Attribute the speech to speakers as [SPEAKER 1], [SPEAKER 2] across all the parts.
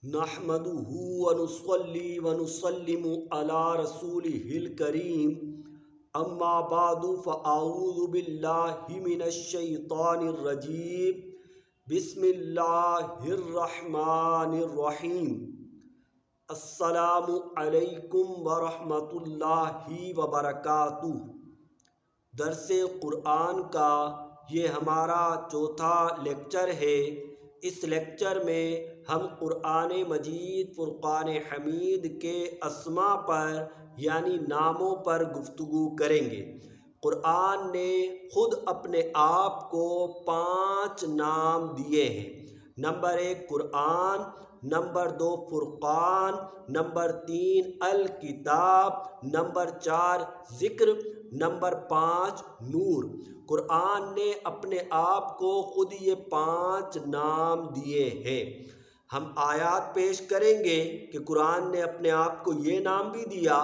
[SPEAKER 1] نحمده ونصلي ونسلم على رسوله الكريم اما بعد فاعوذ بالله من الشيطان الرجيم بسم الله الرحمن الرحيم السلام علیکم ورحمۃ اللہ وبرکاتہ۔ درس قرآن کا یہ ہمارا چوتھا لیکچر ہے۔ اس لیکچر میں ہم قرآن مجید فرقان حمید کے اسماء پر یعنی ناموں پر گفتگو کریں گے۔ قرآن نے خود اپنے آپ کو 5 نام دیے ہیں۔ نمبر 1 قرآن، نمبر 2 فرقان، نمبر 3 الکتاب، نمبر 4 ذکر، نمبر 5 نور۔ قرآن نے اپنے آپ کو خود یہ 5 نام دیے ہیں۔ ہم آیات پیش کریں گے کہ قرآن نے اپنے آپ کو یہ نام بھی دیا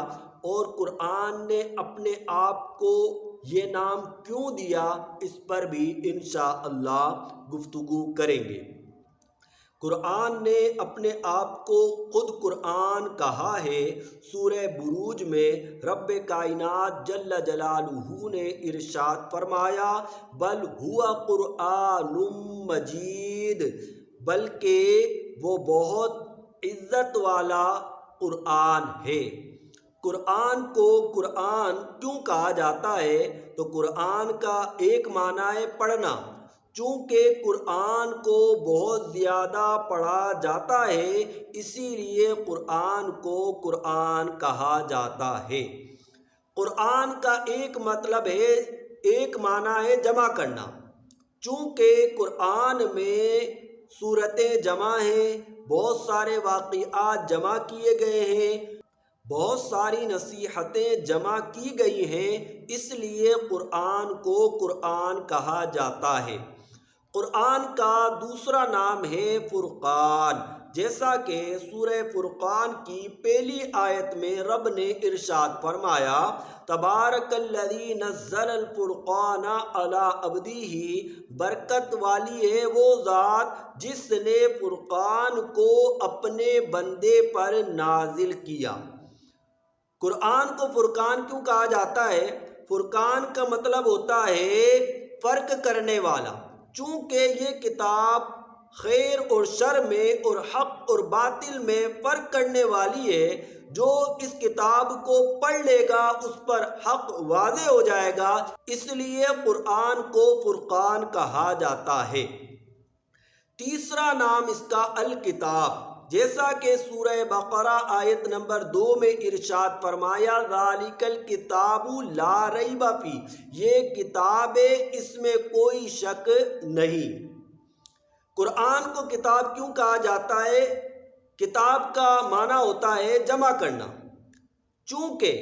[SPEAKER 1] اور قرآن نے اپنے آپ کو یہ نام کیوں دیا، اس پر بھی انشاءاللہ گفتگو کریں گے۔ قرآن نے اپنے آپ کو خود قرآن کہا ہے۔ سورہ بروج میں رب کائنات جل جلالہ نے ارشاد فرمایا بل ہوا قرآن مجید، بلکہ وہ بہت عزت والا قرآن ہے۔ قرآن کو قرآن کیوں کہا جاتا ہے؟ تو قرآن کا ایک معنی ہے پڑھنا۔ چونکہ قرآن کو بہت زیادہ پڑھا جاتا ہے، اسی لیے قرآن کو قرآن کہا جاتا ہے۔ قرآن کا ایک مطلب ہے، ایک معنی ہے جمع کرنا۔ چونکہ قرآن میں سورتیں جمع ہیں، بہت سارے واقعات جمع کیے گئے ہیں، بہت ساری نصیحتیں جمع کی گئی ہیں، اس لیے قرآن کو قرآن کہا جاتا ہے۔ قرآن کا دوسرا نام ہے فرقان، جیسا کہ سورہ فرقان کی پہلی آیت میں رب نے ارشاد فرمایا تبارک الذی نزل الفرقان علی عبدہ، برکت والی ہے وہ ذات جس نے فرقان کو اپنے بندے پر نازل کیا۔ قرآن کو فرقان کیوں کہا جاتا ہے؟ فرقان کا مطلب ہوتا ہے فرق کرنے والا۔ چونکہ یہ کتاب خیر اور شر میں اور حق اور باطل میں فرق کرنے والی ہے، جو اس کتاب کو پڑھ لے گا اس پر حق واضح ہو جائے گا، اس لیے قرآن کو فرقان کہا جاتا ہے۔ تیسرا نام اس کا الکتاب، جیسا کہ سورہ بقرہ آیت نمبر 2 میں ارشاد فرمایا ذالک الکتاب لا ریب فیہ، یہ کتاب ہے، اس میں کوئی شک نہیں۔ قرآن کو کتاب کیوں کہا جاتا ہے؟ کتاب کا معنی ہوتا ہے جمع کرنا۔ چونکہ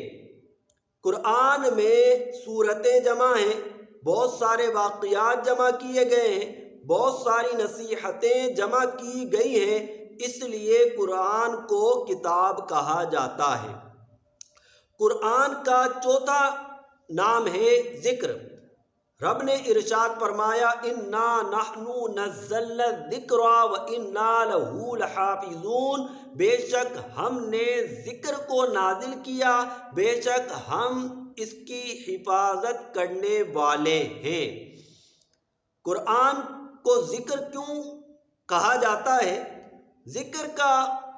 [SPEAKER 1] قرآن میں سورتیں جمع ہیں، بہت سارے واقعات جمع کیے گئے ہیں، بہت ساری نصیحتیں جمع کی گئی ہیں، اس لیے قرآن کو کتاب کہا جاتا ہے۔ قرآن کا چوتھا نام ہے ذکر۔ رب نے ارشاد فرمایا انا نحن نزلنا الذکر وانا لہ لحافظون، بے شک ہم نے ذکر کو نازل کیا، بے شک ہم اس کی حفاظت کرنے والے ہیں۔ قرآن کو ذکر کیوں کہا جاتا ہے؟ ذکر کا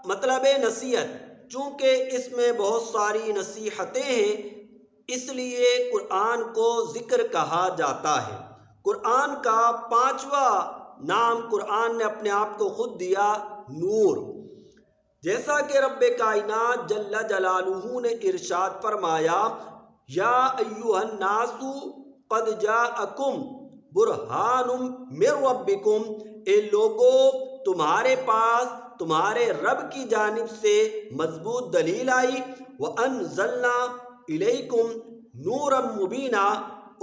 [SPEAKER 1] مطلب ہے نصیحت۔ چونکہ اس میں بہت ساری نصیحتیں ہیں، اس لیے قرآن کو ذکر کہا جاتا ہے۔ قرآن کا 5واں نام قرآن نے اپنے آپ کو خود دیا نور، جیسا کہ رب کائنات جل جلالہ نے ارشاد فرمایا یا ایھا الناس قد جاءکم برہان من ربکم، اے لوگو تمہارے پاس تمہارے رب کی جانب سے مضبوط دلیل آئی، وَأَنزَلْنَا إِلَيْكُمْ نُورًا مُبِينًا،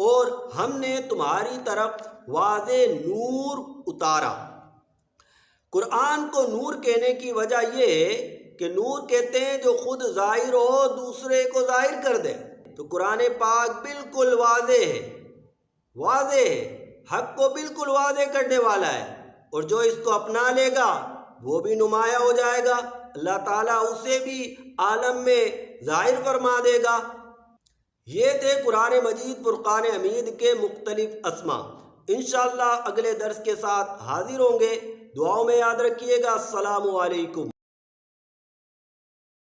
[SPEAKER 1] اور ہم نے تمہاری طرف واضح نور اتارا۔ قرآن کو نور کہنے کی وجہ یہ ہے کہ نور کہتے ہیں جو خود ظاہر ہو دوسرے کو ظاہر کر دے۔ تو قرآن پاک بالکل واضح ہے، واضح ہے، حق کو بالکل واضح کرنے والا ہے، اور جو اس کو اپنا لے گا وہ بھی نمایاں ہو جائے گا، اللہ تعالیٰ اسے بھی عالم میں ظاہر فرما دے گا۔ یہ تھے قرآن مجید فرقان حمید کے مختلف اسما۔ انشاءاللہ اگلے درس کے ساتھ حاضر ہوں گے۔ دعاؤں میں یاد رکھیے گا۔ السلام علیکم۔